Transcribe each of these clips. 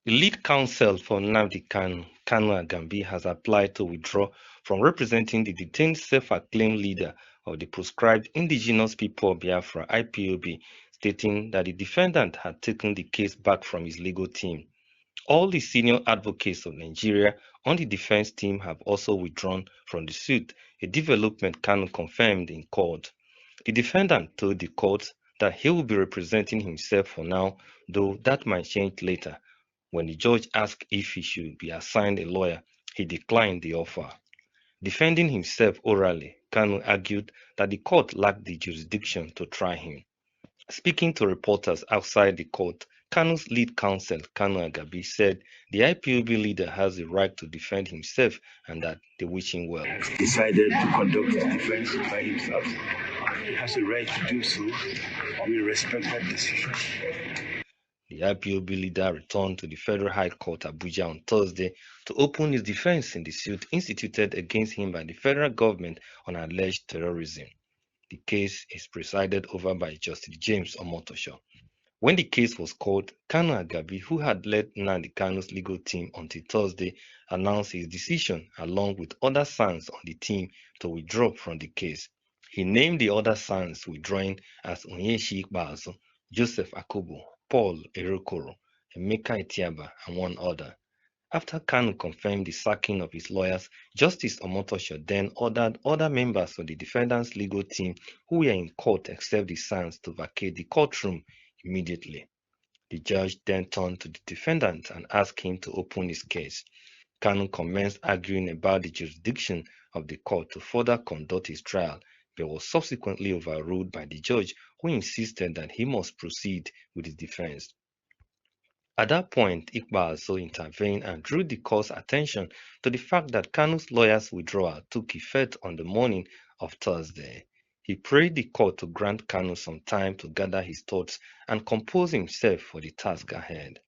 The lead counsel for Nnamdi Kanu, has applied to withdraw from representing the detained self-acclaimed leader of the proscribed Indigenous People of Biafra (IPOB), stating that the defendant had taken the case back from his legal team. All the senior advocates of Nigeria on the defense team have also withdrawn from the suit, a development Kanu confirmed in court. The defendant told the court that he will be representing himself for now, though that might change later. When the judge asked if he should be assigned a lawyer, he declined the offer. Defending himself orally, Kanu argued that the court lacked the jurisdiction to try him. Speaking to reporters outside the court, Kanu's lead counsel, Kanu said the IPOB leader has the right to defend himself and that they wish him well. Has decided to conduct his defense by himself. He has the right to do so. We respect that decision. The IPOB leader returned to the Federal High Court Abuja on Thursday to open his defense in the suit instituted against him by the federal government on alleged terrorism. The case is presided over by Justice James Omotosho. When the case was called, Kanu, who had led Nnamdi Kanu's legal team until Thursday, announced his decision along with other sons on the team to withdraw from the case. He named the other sons withdrawing as Onyeshi Ikpeazu, Joseph Akobo, Paul Erokoro, Emeka Etiaba, and one other. After Kanu confirmed the sacking of his lawyers, Justice Omotosho then ordered other members of the defendant's legal team who were in court except the sons to vacate the courtroom immediately. The judge then turned to the defendant and asked him to open his case. Kanu commenced arguing about the jurisdiction of the court to further conduct his trial, but was subsequently overruled by the judge, who insisted that he must proceed with his defense. At that point, Ikpeazu intervened and drew the court's attention to the fact that Kanu's lawyer's withdrawal took effect on the morning of Thursday. He prayed the court to grant Kanu some time to gather his thoughts and compose himself for the task ahead.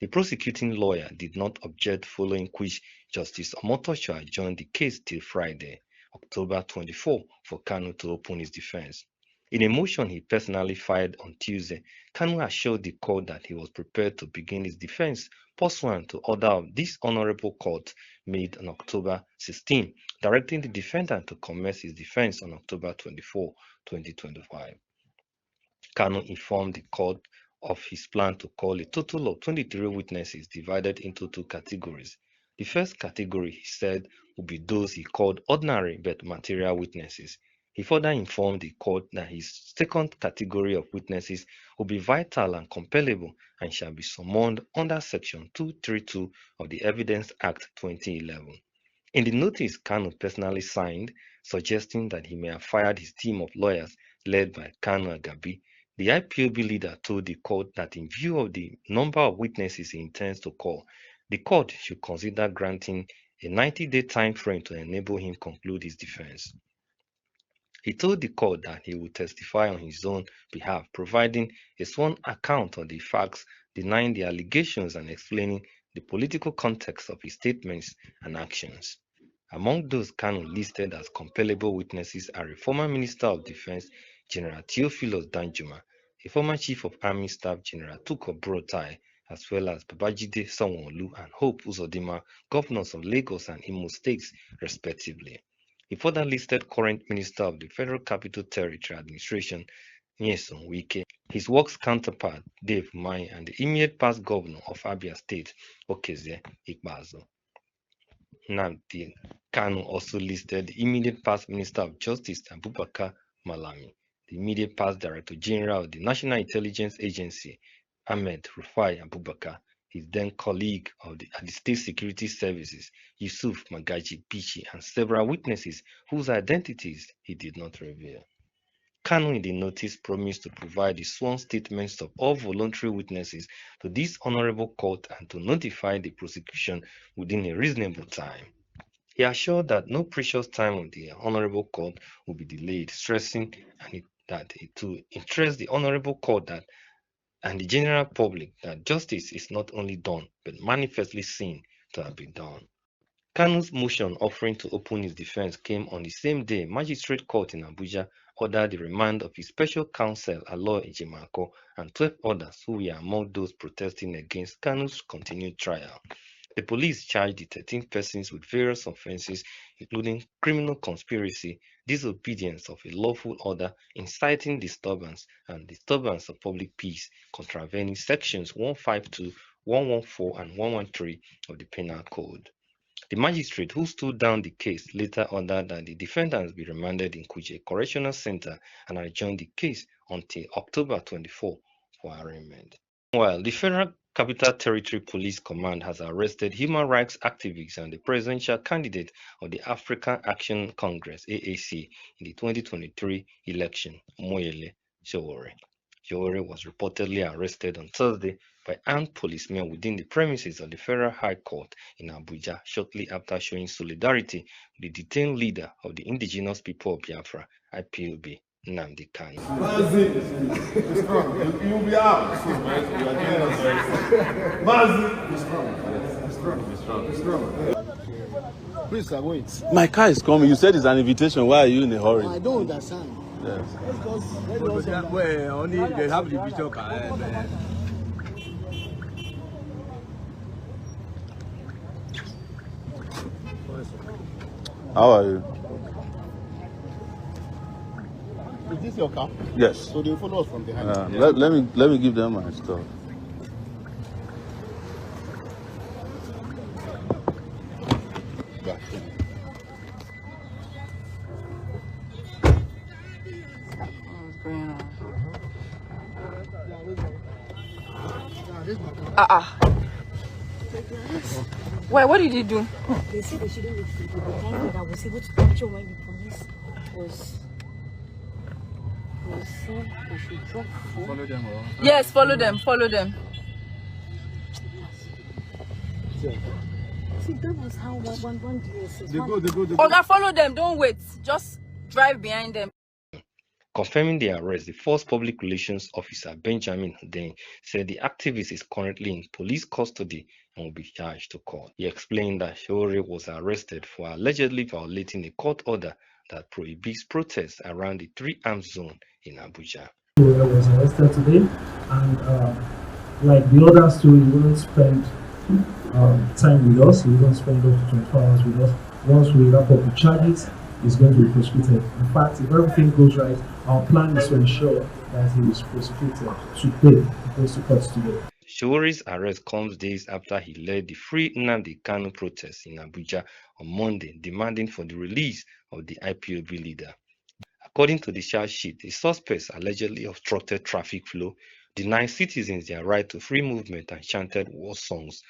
The prosecuting lawyer did not object, following which Justice Omotosho adjourned the case till Friday, October 24, for Kanu to open his defense. In a motion he personally filed on Tuesday, Kanu assured the court that he was prepared to begin his defense pursuant to order of this honorable court made on October 16, directing the defendant to commence his defense on October 24, 2025. Kanu informed the court of his plan to call a total of 23 witnesses divided into two categories. The first category, he said, would be those he called ordinary but material witnesses. He further informed the court that his second category of witnesses will be vital and compellable and shall be summoned under Section 232 of the Evidence Act 2011. In the notice Kanu personally signed, suggesting that he may have fired his team of lawyers led by Kanu, the IPOB leader told the court that in view of the number of witnesses he intends to call, the court should consider granting a 90-day time frame to enable him conclude his defense. He told the court that he would testify on his own behalf, providing a sworn account of the facts, denying the allegations and explaining the political context of his statements and actions. Among those Kanu listed as compellable witnesses are a former Minister of Defense, General Theophilus Danjuma, a former Chief of Army Staff, General Tukur Buratai, as well as Babajide Sanwo-Olu and Hope Uzodinma, governors of Lagos and Imo states, respectively. He further listed current Minister of the Federal Capital Territory Administration, Nyesom Wike, his works counterpart, Dave Umahi, and the immediate past governor of Abia State, Okezie Ikpeazu. Nnamdi Kanu also listed the immediate past Minister of Justice, Abubakar Malami, the immediate past Director General of the National Intelligence Agency, Ahmed Rufai Abubakar, his then colleague at the State Security Services, Yusuf Magaji Bichi, and several witnesses whose identities he did not reveal. Kanu in the notice promised to provide the sworn statements of all voluntary witnesses to this honorable court and to notify the prosecution within a reasonable time. He assured that no precious time of the honorable court will be delayed, stressing that it will interest the honorable court and the general public that justice is not only done but manifestly seen to have been done. Kanu's motion offering to open his defense came on the same day Magistrate Court in Abuja ordered the remand of his special counsel Alo Ejimakor and 12 others who were among those protesting against Kanu'S continued trial. The police charged the 13 persons with various offences, including criminal conspiracy, disobedience of a lawful order, inciting disturbance, and disturbance of public peace, contravening sections 152, 114, and 113 of the Penal Code. The magistrate who stood down the case later ordered that the defendants be remanded in Kuje Correctional Center and adjourned the case until October 24 for arraignment. Meanwhile, the Federal Capital Territory Police Command has arrested human rights activists and the presidential candidate of the African Action Congress (AAC) in the 2023 election, Moyele Sowore. Sowore was reportedly arrested on Thursday by armed policemen within the premises of the Federal High Court in Abuja shortly after showing solidarity with the detained leader of the Indigenous People of Biafra (IPOB), Nnamdi Kanu. You'll be out. Please, sir, wait. My car is coming. You said it's an invitation. Why are you in a hurry? I don't understand. Yes. Well, only they have the picture. How are you? Is this your car? Yes. So they follow us from behind. Let me give them my stuff. Back. What's going on? Wait, what did you do? They said they shouldn't look for the time that I was able to capture when the police was saying they should drop phone. Follow them. Yes, follow them, follow them. See, that was how one DSS. They go. Oga, follow them, don't wait. Just drive behind them. Confirming the arrest, the force public relations officer Benjamin Hundeyin said the activist is currently in police custody and will be charged to court. He explained that Sowore was arrested for allegedly violating a court order that prohibits protests around the three-arms zone in Abuja. Sowore was arrested today, and like the others too, he wouldn't spend time with us. He wouldn't spend up to 24 hours with us. Once we wrap up the charges, he's going to be prosecuted. In fact, if everything goes right, our plan is to ensure that he is prosecuted today. He goes to court today. Sowore's arrest comes days after he led the Free Nnamdi Kanu protests in Abuja on Monday, demanding for the release of the IPOB leader. According to the charge sheet, the suspects allegedly obstructed traffic flow, denied citizens their right to free movement, and chanted war songs